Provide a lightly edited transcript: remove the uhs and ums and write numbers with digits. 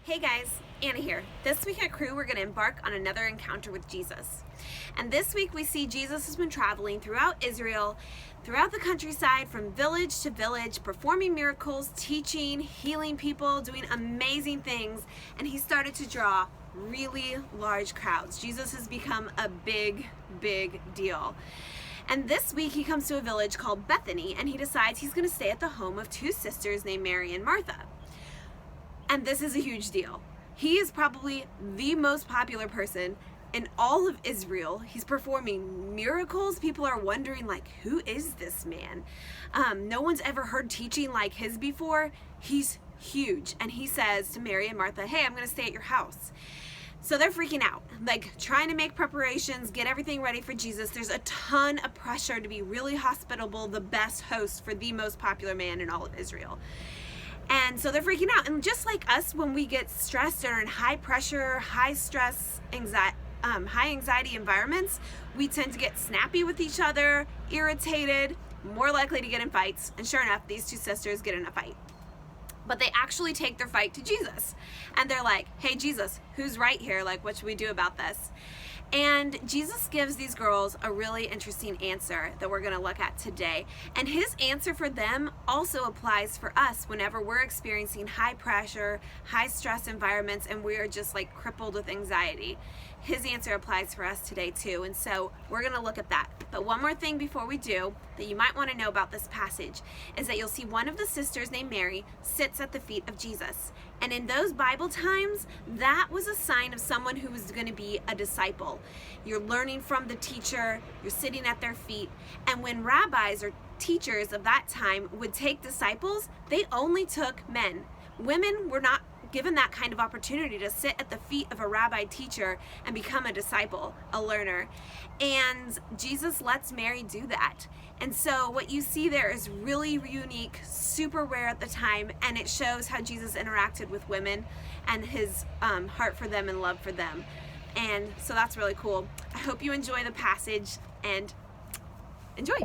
Hey guys, Anna here. This week at Crew, we're going to embark on another encounter with Jesus. And this week we see Jesus has been traveling throughout Israel, throughout the countryside, from village to village, performing miracles, teaching, healing people, doing amazing things, and he started to draw really large crowds. Jesus has become a big deal. And this week he comes to a village called Bethany, and he decides he's going to stay at the home of two sisters named Mary and Martha. And this is a huge deal. He is probably the most popular person in all of Israel. He's performing miracles. People are wondering, like, who is this man? No one's ever heard teaching like his before. He's huge. And he says to Mary and Martha, hey, I'm going to stay at your house. So they're freaking out, like trying to make preparations, get everything ready for Jesus. There's a ton of pressure to be really hospitable, the best host for the most popular man in all of Israel. And so they're freaking out. And just like us, when we get stressed or in high pressure, high stress, high anxiety environments, we tend to get snappy with each other, irritated, more likely to get in fights. And sure enough, these two sisters get in a fight. But they actually take their fight to Jesus. And they're like, hey, Jesus, who's right here? Like, what should we do about this? And Jesus gives these girls a really interesting answer that we're going to look at today. And his answer for them also applies for us whenever we're experiencing high pressure, high stress environments, and we are just like crippled with anxiety. His answer applies for us today too. And so we're going to look at that. But one more thing before we do that you might want to know about this passage is that you'll see one of the sisters named Mary sits at the feet of Jesus. And in those Bible times, that was a sign of someone who was going to be a disciple. You're learning from the teacher, you're sitting at their feet. And when rabbis or teachers of that time would take disciples, they only took men. Women were not given that kind of opportunity to sit at the feet of a rabbi teacher and become a disciple, a learner. And Jesus lets Mary do that. And so what you see there is really unique, super rare at the time, and it shows how Jesus interacted with women and his heart for them and love for them. And so that's really cool. I hope you enjoy the passage and enjoy.